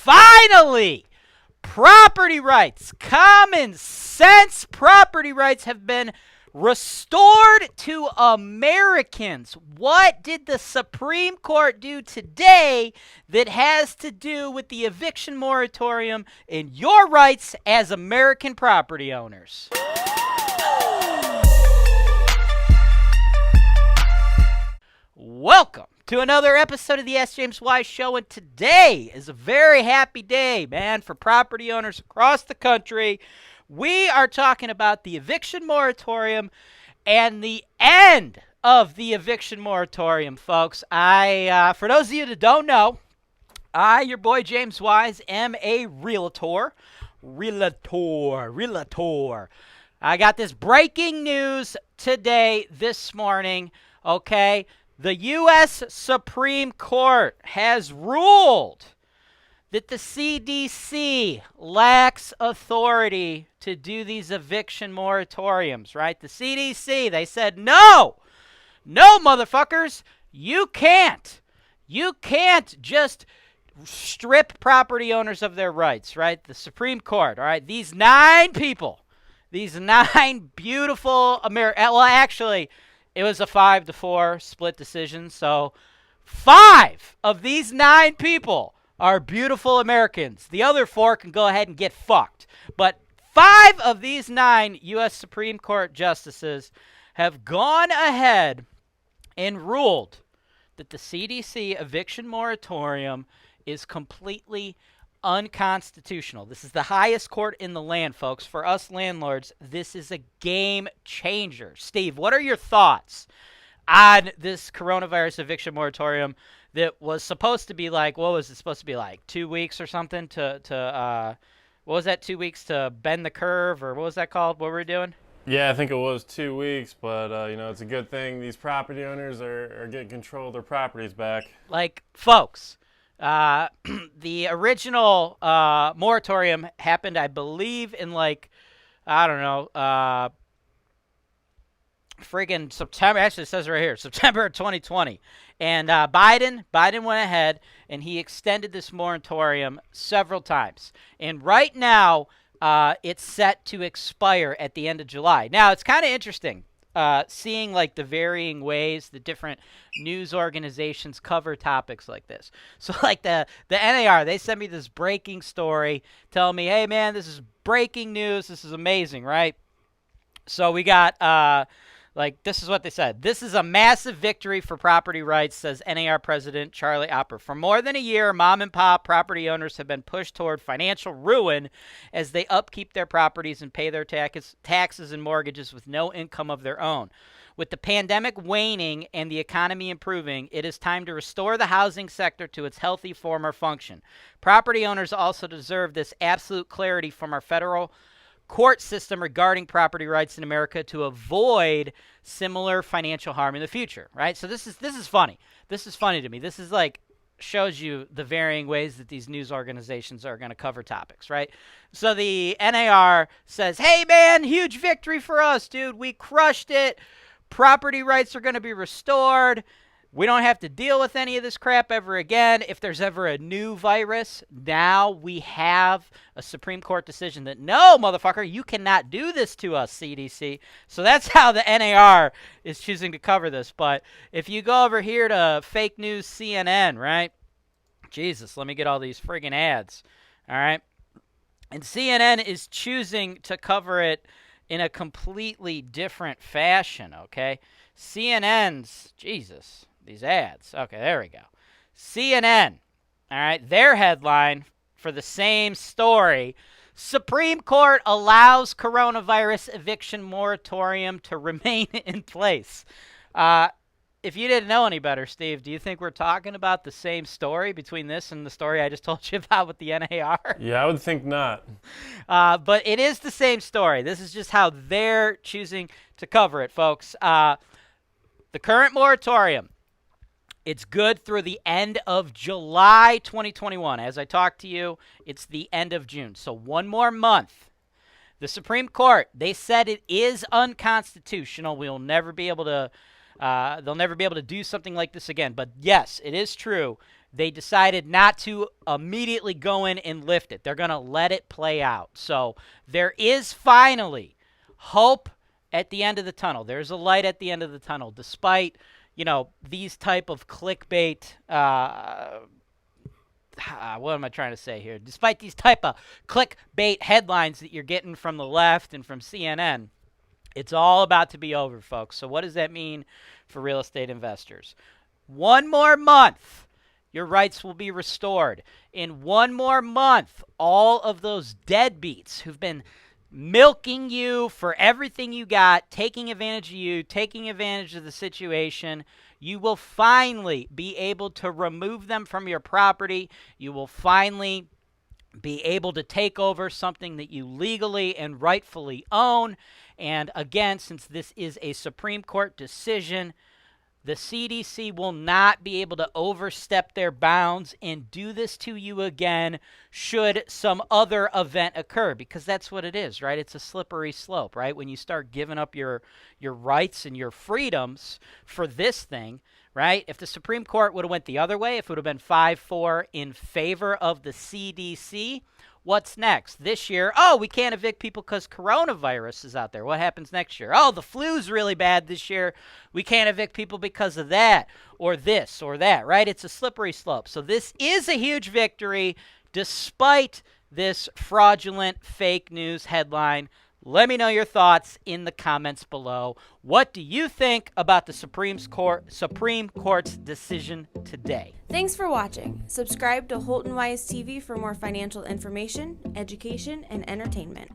Finally, property rights, common sense property rights have been restored to Americans. What did the Supreme Court do today that has to do with the eviction moratorium and your rights as American property owners? Welcome to another episode of the Ask James Wise Show, and today is a very happy day, man, for property owners across the country. We are talking about the eviction moratorium and the end of the eviction moratorium, folks. For those of you that don't know, I, your boy James Wise, am a realtor. I got this breaking news today, this morning, okay? The U.S. Supreme Court has ruled that the CDC lacks authority to do these eviction moratoriums, right? The CDC, they said, no, motherfuckers, you can't just strip property owners of their rights, right? The Supreme Court, all right? These nine beautiful well, actually, it was a 5-4 split decision, so 5 of these 9 people are beautiful Americans. The other 4 can go ahead and get fucked. But 5 of these 9 U.S. Supreme Court justices have gone ahead and ruled that the CDC eviction moratorium is completely unconstitutional. This is the highest court in the land, folks. For us landlords, this is a game changer. Steve, what are your thoughts on this coronavirus eviction moratorium that was supposed to be like, what was it supposed to be like, 2 weeks or something what was that, 2 weeks to bend the curve, or what was that called? What were we doing? Yeah, I think it was 2 weeks, but, it's a good thing these property owners are getting control of their properties back. Like, folks, the original moratorium happened, I believe, in friggin' September. Actually, it says right here, September of 2020. And Biden went ahead and he extended this moratorium several times. And right now, it's set to expire at the end of July. Now, it's kind of interesting. Seeing like the varying ways the different news organizations cover topics like this. So like the NAR, they sent me this breaking story telling me, hey man, this is breaking news. This is amazing, right? So we got, this is what they said. This is a massive victory for property rights, says NAR President Charlie Opper. For more than a year, mom and pop property owners have been pushed toward financial ruin as they upkeep their properties and pay their taxes and mortgages with no income of their own. With the pandemic waning and the economy improving, it is time to restore the housing sector to its healthy former function. Property owners also deserve this absolute clarity from our federal court system regarding property rights in America to avoid similar financial harm in the future, right? So this is funny. This is funny to me. This is like shows you the varying ways that these news organizations are going to cover topics, right? So the NAR says, hey man, huge victory for us, dude. We crushed it. Property rights are going to be restored. We don't have to deal with any of this crap ever again. If there's ever a new virus, now we have a Supreme Court decision that, no, motherfucker, you cannot do this to us, CDC. So that's how the NAR is choosing to cover this. But if you go over here to fake news CNN, right? Jesus, let me get all these friggin' ads, all right? And CNN is choosing to cover it in a completely different fashion, okay? CNN's, Jesus, these ads. Okay, there we go. CNN, all right, their headline for the same story, Supreme Court allows coronavirus eviction moratorium to remain in place. If you didn't know any better, Steve, do you think we're talking about the same story between this and the story I just told you about with the NAR? Yeah, I would think not. But it is the same story. This is just how they're choosing to cover it, folks. The current moratorium, it's good through the end of July 2021. As I talked to you, it's the end of June. So one more month. The Supreme Court, they said it is unconstitutional. We'll never be able to, they'll never be able to do something like this again. But yes, it is true they decided not to immediately go in and lift it. They're going to let it play out. So there is finally hope at the end of the tunnel. There's a light at the end of the tunnel, despite, these type of clickbait, what am I trying to say here? Despite these type of clickbait headlines that you're getting from the left and from CNN, it's all about to be over, folks. So what does that mean for real estate investors? 1 more month, your rights will be restored. In 1 more month, all of those deadbeats who've been milking you for everything you got, taking advantage of you, taking advantage of the situation, you will finally be able to remove them from your property. You will finally be able to take over something that you legally and rightfully own. And again, since this is a Supreme Court decision, the CDC will not be able to overstep their bounds and do this to you again should some other event occur, because that's what it is, right? It's a slippery slope, right? When you start giving up your rights and your freedoms for this thing, right? If the Supreme Court would have went the other way, if it would have been 5-4 in favor of the CDC, what's next? This year, we can't evict people because coronavirus is out there. What happens next year? The flu's really bad this year. We can't evict people because of that or this or that, right? It's a slippery slope. So this is a huge victory despite this fraudulent fake news headline. Let me know your thoughts in the comments below. What do you think about the Supreme Court's decision today? Thanks for watching. Subscribe to Holton Wise TV for more financial information, education, and entertainment.